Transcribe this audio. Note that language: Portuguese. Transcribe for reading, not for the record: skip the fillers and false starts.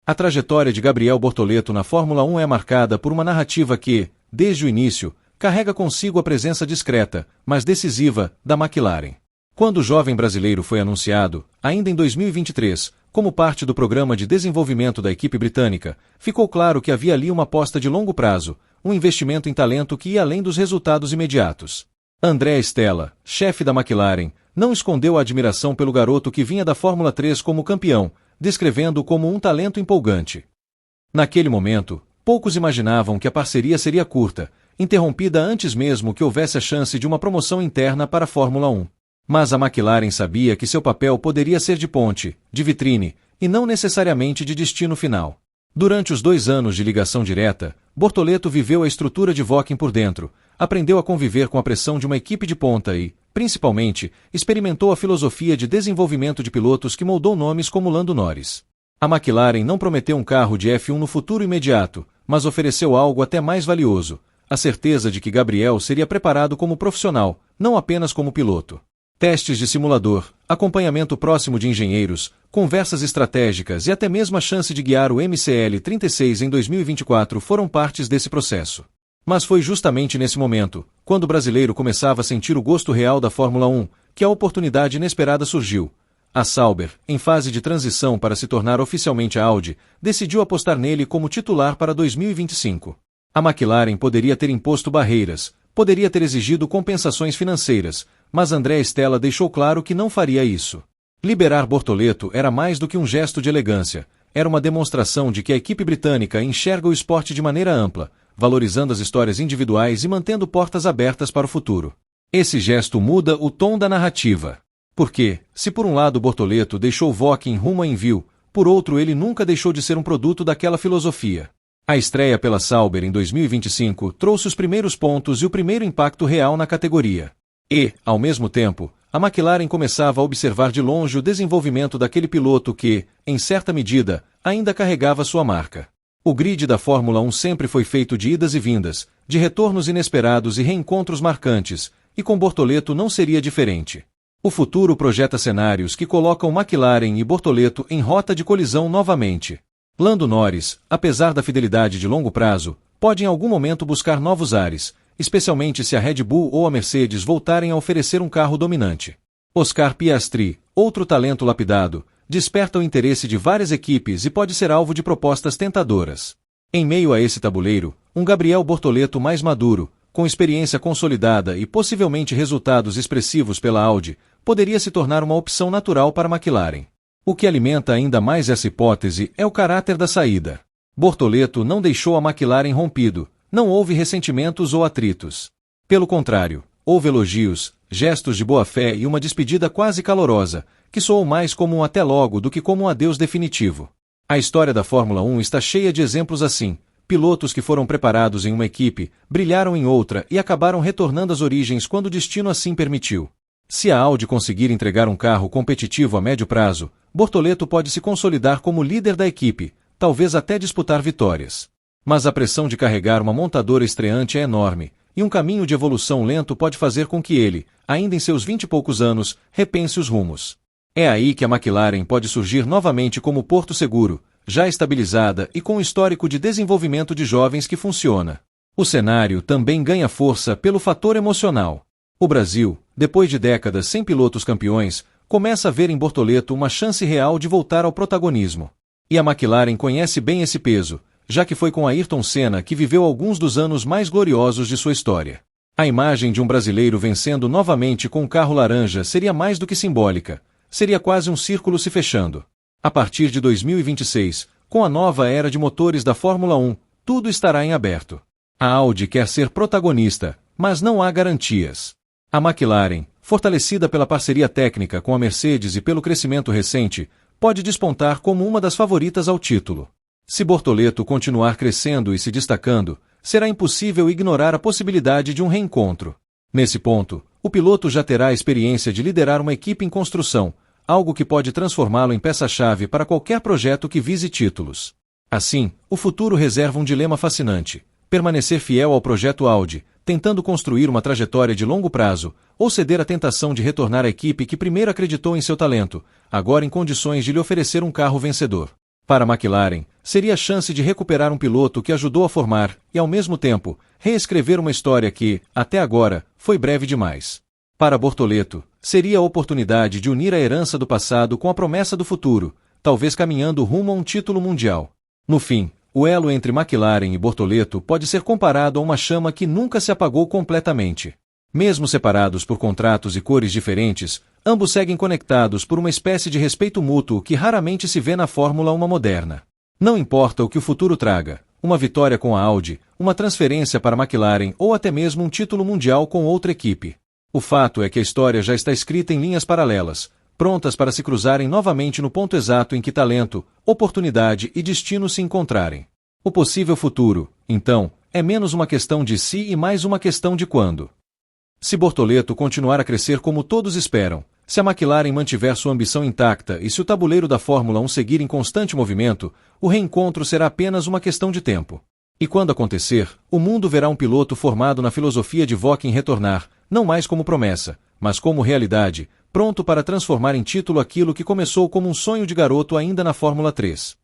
A trajetória de Gabriel Bortoleto na Fórmula 1 é marcada por uma narrativa que, desde o início, carrega consigo a presença discreta, mas decisiva, da McLaren. Quando o jovem brasileiro foi anunciado, ainda em 2023, como parte do programa de desenvolvimento da equipe britânica, ficou claro que havia ali uma aposta de longo prazo, um investimento em talento que ia além dos resultados imediatos. Andrea Stella, chefe da McLaren, não escondeu a admiração pelo garoto que vinha da Fórmula 3 como campeão, descrevendo-o como um talento empolgante. Naquele momento, poucos imaginavam que a parceria seria curta, interrompida antes mesmo que houvesse a chance de uma promoção interna para a Fórmula 1. Mas a McLaren sabia que seu papel poderia ser de ponte, de vitrine, e não necessariamente de destino final. Durante os 2 anos de ligação direta, Bortoleto viveu a estrutura de Woking por dentro, aprendeu a conviver com a pressão de uma equipe de ponta e, principalmente, experimentou a filosofia de desenvolvimento de pilotos que moldou nomes como Lando Norris. A McLaren não prometeu um carro de F1 no futuro imediato, mas ofereceu algo até mais valioso, a certeza de que Gabriel seria preparado como profissional, não apenas como piloto. Testes de simulador, acompanhamento próximo de engenheiros, conversas estratégicas e até mesmo a chance de guiar o MCL 36 em 2024 foram partes desse processo. Mas foi justamente nesse momento, quando o brasileiro começava a sentir o gosto real da Fórmula 1, que a oportunidade inesperada surgiu. A Sauber, em fase de transição para se tornar oficialmente a Audi, decidiu apostar nele como titular para 2025. A McLaren poderia ter imposto barreiras, poderia ter exigido compensações financeiras, mas Andrea Stella deixou claro que não faria isso. Liberar Bortoleto era mais do que um gesto de elegância, era uma demonstração de que a equipe britânica enxerga o esporte de maneira ampla, valorizando as histórias individuais e mantendo portas abertas para o futuro. Esse gesto muda o tom da narrativa. Porque, se por um lado Bortoleto deixou Woking rumo a Enville, por outro ele nunca deixou de ser um produto daquela filosofia. A estreia pela Sauber em 2025 trouxe os primeiros pontos e o primeiro impacto real na categoria. E, ao mesmo tempo, a McLaren começava a observar de longe o desenvolvimento daquele piloto que, em certa medida, ainda carregava sua marca. O grid da Fórmula 1 sempre foi feito de idas e vindas, de retornos inesperados e reencontros marcantes, e com Bortoleto não seria diferente. O futuro projeta cenários que colocam McLaren e Bortoleto em rota de colisão novamente. Lando Norris, apesar da fidelidade de longo prazo, pode em algum momento buscar novos ares, especialmente se a Red Bull ou a Mercedes voltarem a oferecer um carro dominante. Oscar Piastri, outro talento lapidado, desperta o interesse de várias equipes e pode ser alvo de propostas tentadoras. Em meio a esse tabuleiro, um Gabriel Bortoleto mais maduro, com experiência consolidada e possivelmente resultados expressivos pela Audi, poderia se tornar uma opção natural para a McLaren. O que alimenta ainda mais essa hipótese é o caráter da saída. Bortoleto não deixou a McLaren rompido, não houve ressentimentos ou atritos. Pelo contrário, houve elogios, gestos de boa-fé e uma despedida quase calorosa, que soou mais como um até logo do que como um adeus definitivo. A história da Fórmula 1 está cheia de exemplos assim. Pilotos que foram preparados em uma equipe, brilharam em outra e acabaram retornando às origens quando o destino assim permitiu. Se a Audi conseguir entregar um carro competitivo a médio prazo, Bortoleto pode se consolidar como líder da equipe, talvez até disputar vitórias. Mas a pressão de carregar uma montadora estreante é enorme, e um caminho de evolução lento pode fazer com que ele, ainda em seus 20 e poucos anos, repense os rumos. É aí que a McLaren pode surgir novamente como porto seguro, já estabilizada e com um histórico de desenvolvimento de jovens que funciona. O cenário também ganha força pelo fator emocional. O Brasil, depois de décadas sem pilotos campeões, começa a ver em Bortoleto uma chance real de voltar ao protagonismo. E a McLaren conhece bem esse peso, já que foi com Ayrton Senna que viveu alguns dos anos mais gloriosos de sua história. A imagem de um brasileiro vencendo novamente com um carro laranja seria mais do que simbólica, seria quase um círculo se fechando. A partir de 2026, com a nova era de motores da Fórmula 1, tudo estará em aberto. A Audi quer ser protagonista, mas não há garantias. A McLaren, fortalecida pela parceria técnica com a Mercedes e pelo crescimento recente, pode despontar como uma das favoritas ao título. Se Bortoleto continuar crescendo e se destacando, será impossível ignorar a possibilidade de um reencontro. Nesse ponto, o piloto já terá a experiência de liderar uma equipe em construção, algo que pode transformá-lo em peça-chave para qualquer projeto que vise títulos. Assim, o futuro reserva um dilema fascinante: permanecer fiel ao projeto Audi, tentando construir uma trajetória de longo prazo, ou ceder à tentação de retornar à equipe que primeiro acreditou em seu talento, agora em condições de lhe oferecer um carro vencedor. Para a McLaren, seria a chance de recuperar um piloto que ajudou a formar e, ao mesmo tempo, reescrever uma história que, até agora, foi breve demais. Para Bortoleto, seria a oportunidade de unir a herança do passado com a promessa do futuro, talvez caminhando rumo a um título mundial. No fim, o elo entre McLaren e Bortoleto pode ser comparado a uma chama que nunca se apagou completamente. Mesmo separados por contratos e cores diferentes, ambos seguem conectados por uma espécie de respeito mútuo que raramente se vê na Fórmula 1 moderna. Não importa o que o futuro traga, uma vitória com a Audi, uma transferência para a McLaren ou até mesmo um título mundial com outra equipe. O fato é que a história já está escrita em linhas paralelas, prontas para se cruzarem novamente no ponto exato em que talento, oportunidade e destino se encontrarem. O possível futuro, então, é menos uma questão de se e mais uma questão de quando. Se Bortoleto continuar a crescer como todos esperam, se a McLaren mantiver sua ambição intacta e se o tabuleiro da Fórmula 1 seguir em constante movimento, o reencontro será apenas uma questão de tempo. E quando acontecer, o mundo verá um piloto formado na filosofia de Vokken retornar, não mais como promessa, mas como realidade, pronto para transformar em título aquilo que começou como um sonho de garoto ainda na Fórmula 3.